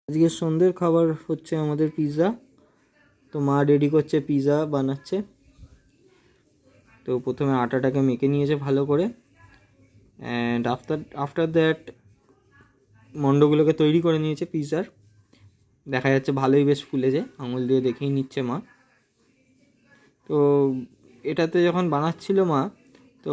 আজকে সন্ধ্যের খাবার হচ্ছে আমাদের পিৎজা। তো মা রেডি করছে, পিৎজা বানাচ্ছে। তো প্রথমে আটাটাকে মেখে নিয়েছে ভালো করে, অ্যান্ড আফটার দ্যাট মণ্ডগুলোকে তৈরি করে নিয়েছে পিৎজার। দেখা যাচ্ছে ভালোই বেশ ফুলেছে, আঙুল দিয়ে দেখেই নিচ্ছে মা। তো এটাতে যখন বানাচ্ছিল মা, তো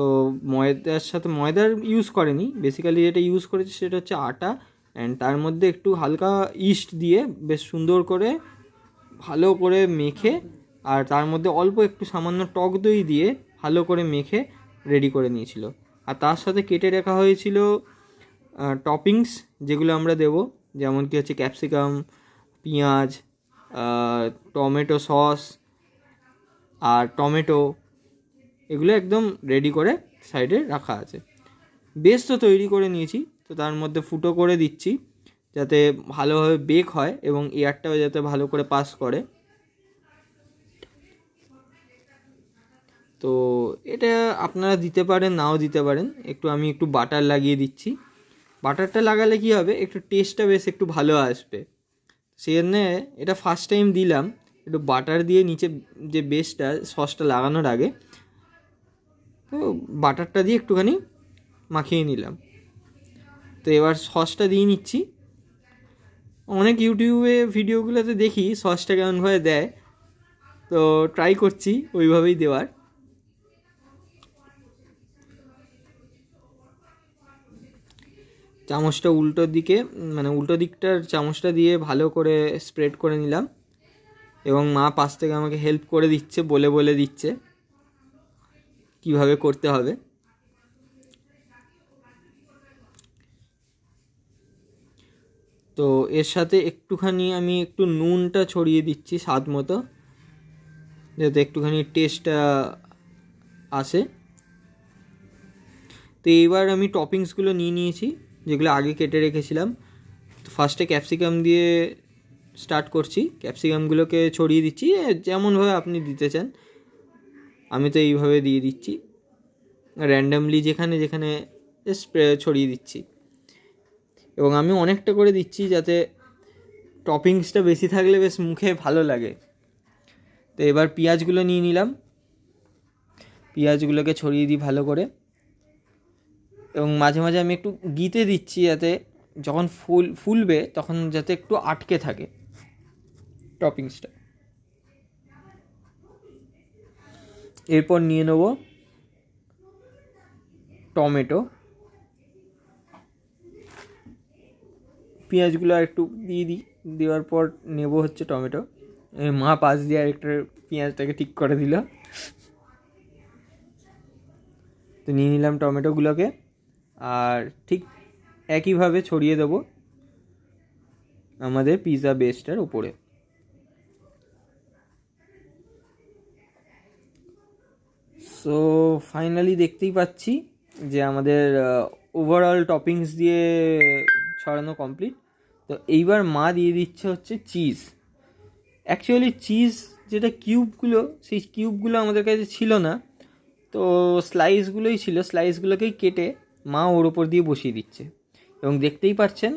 ময়দার সাথে ময়দার ইউজ করেনি, বেসিক্যালি যেটা ইউজ করেছে সেটা হচ্ছে আটা, অ্যান্ড তার মধ্যে একটু হালকা ইস্ট দিয়ে বেশ সুন্দর করে ভালো করে মেখে, আর তার মধ্যে অল্প একটু সামান্য টক দই দিয়ে ভালো করে মেখে রেডি করে নিয়েছিল। আর তার সাথে কেটে রাখা হয়েছিল টপিংস, যেগুলো আমরা দেব, যেমন কি হচ্ছে ক্যাপসিকাম, পেঁয়াজ, টমেটো সস আর টমেটো, এগুলো একদম রেডি করে সাইডে রাখা আছে। বেশ তো তৈরি করে নিয়েছি, তো তার মধ্যে ফুটো করে দিচ্ছি যাতে ভালোভাবে বেক হয় এবং এয়ারটাও যাতে ভালো করে পাস করে। তো এটা আপনারা দিতে পারেন, নাও দিতে পারেন। আমি একটু বাটার লাগিয়ে দিচ্ছি। বাটারটা লাগালে কি হবে, একটু টেস্টটা বেশ একটু ভালো আসবে। সেই জন্যে এটা ফার্স্ট টাইম দিলাম, একটু বাটার দিয়ে নিচে যে বেসটা সসটা লাগানোর আগে, তো বাটারটা দিয়ে একটুখানি মাখিয়ে নিলাম। তো এবার সসটা দিয়ে নিচ্ছি। অনেক ইউটিউবে ভিডিওগুলোতে দেখি সসটা কেমনভাবে দেয়, তো ট্রাই করছি ওইভাবেই দেওয়ার। চামচটা উল্টো দিকে, মানে উল্টো দিকটার চামচটা দিয়ে ভালো করে স্প্রেড করে নিলাম, এবং মা পাশ থেকে আমাকে হেল্প করে দিচ্ছে, বলে বলে দিচ্ছে কিভাবে করতে হবে। তো এর সাথে একটুখানি আমি একটু নুনটা ছড়িয়ে দিচ্ছি স্বাদ মতো, যাতে একটুখানি টেস্টটা আসে। তো এইবার আমি টপিংসগুলো নিয়ে নিয়েছি, যেগুলো আগে কেটে রেখেছিলাম। তো ফার্স্টে ক্যাপসিকাম দিয়ে স্টার্ট করছি। ক্যাপসিকামগুলোকে ছড়িয়ে দিচ্ছি যেমনভাবে আপনি দিতে চান। আমি তো এইভাবে দিয়ে দিচ্ছি, র্যান্ডামলি যেখানে যেখানে স্প্রে ছড়িয়ে দিচ্ছি, এবং আমি অনেকটা করে দিচ্ছি যাতে টপিংসটা বেশি থাকলে বেশ মুখে ভালো লাগে। তো এবার পেঁয়াজগুলো নিয়ে নিলাম, পেঁয়াজগুলোকে ছড়িয়ে দিই ভালো করে, এবং মাঝে মাঝে আমি একটু গিতে দিচ্ছি যাতে যখন ফুলবে তখন যাতে একটু আটকে থাকে টপিংসটা। এরপর নিয়ে নেব টমেটো। পেঁয়াজগুলো আর একটু দিয়ে দিই, দেওয়ার পর নেব হচ্ছে টমেটো। মা পাশ দিয়ে আরেকটা পেঁয়াজটাকে ঠিক করে দিল। তো নিয়ে নিলাম টমেটোগুলোকে, আর ঠিক একইভাবে ছড়িয়ে দেবো আমাদের পিৎজা বেসটার উপরে। সো ফাইনালি দেখতেই পাচ্ছি যে আমাদের ওভারঅল টপিংস দিয়ে ছড়ানো কমপ্লিট। তো এইবার মা দিয়ে দিচ্ছে হচ্ছে চিজ। অ্যাকচুয়ালি চিজ যেটা কিউবগুলো, সেই কিউবগুলো আমাদের কাছে ছিল না, তো স্লাইসগুলোই ছিল। স্লাইসগুলোকেই কেটে মা ওর ওপর দিয়ে বসিয়ে দিচ্ছে, এবং দেখতেই পাচ্ছেন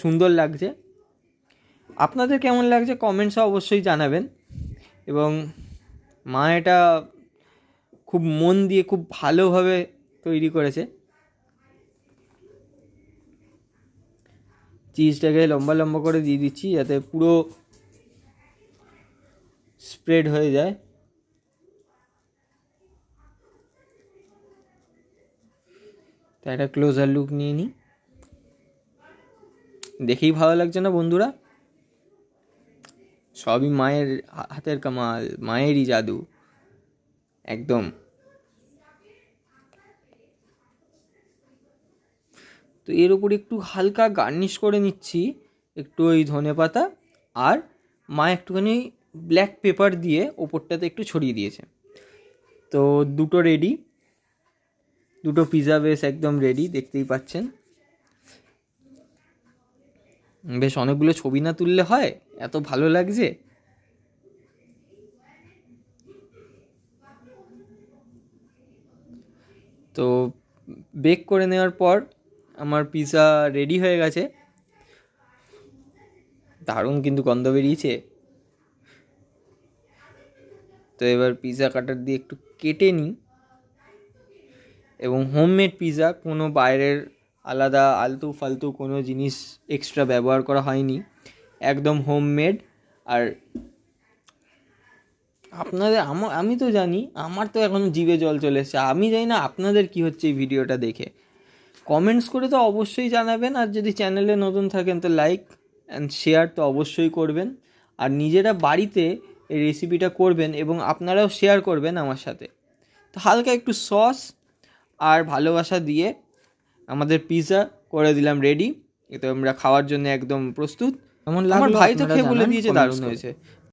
সুন্দর লাগছে। আপনাদের কেমন লাগছে কমেন্টসে অবশ্যই জানাবেন। এবং মা এটা খুব মন দিয়ে খুব ভালোভাবে তৈরি করেছে। চিজটাকে লম্বা লম্বা করে দিয়ে দিচ্ছি যাতে পুরো স্প্রেড হয়ে যায়। তো একটা ক্লোজার লুক নিয়ে নিই। দেখেই ভালো লাগছে না বন্ধুরা? সবই মায়ের হাতের কামাল, মায়েরই জাদু একদম। তো এর উপর একটু হালকা গার্নিশ করে নিচ্ছি, একটু ওই ধনেপাতা, আর মা একটুখানি ব্ল্যাক পেপার দিয়ে ওপরটাতে একটু ছড়িয়ে দিয়েছে। তো দুটো রেডি, দুটো পিৎজা বেস একদম রেডি, দেখতেই পাচ্ছেন। বেশ অনেকগুলো ছবি না তুললে হয়, এত ভালো লাগছে। তো বেক করে নেওয়ার পর আমার পিৎজা রেডি হয়ে গেছে। দারুণ কিন্তু গন্ধ বেরিয়েছে। তো এবার পিৎজা কাটার দিয়ে একটু কেটে নিই। এবং হোমমেড পিৎজা, কোনো বাইরের আলাদা আলতু ফালতু কোনো জিনিস এক্সট্রা ব্যবহার করা হয়নি, একদম হোমমেড। আর আপনাদের আমি তো জানি, আমার তো এখন জিভে জল চলে এসেছে। আমি জানি না আপনাদের কি হচ্ছে এই ভিডিওটা দেখে। কমেন্টস করে তো অবশ্যই জানাবেন, আর যদি চ্যানেলে নতুন থাকেন তো লাইক অ্যান্ড শেয়ার তো অবশ্যই করবেন। আর নিজেরা বাড়িতে এই রেসিপিটা করবেন এবং আপনারাও শেয়ার করবেন আমার সাথে। তো হালকা একটু সস আর ভালোবাসা দিয়ে আমাদের পিৎজা করে দিলাম রেডি। এতে আমরা খাওয়ার জন্য একদম প্রস্তুত। আমার ভাই তো খেয়ে বলে দিয়েছে দারুণ হয়েছে।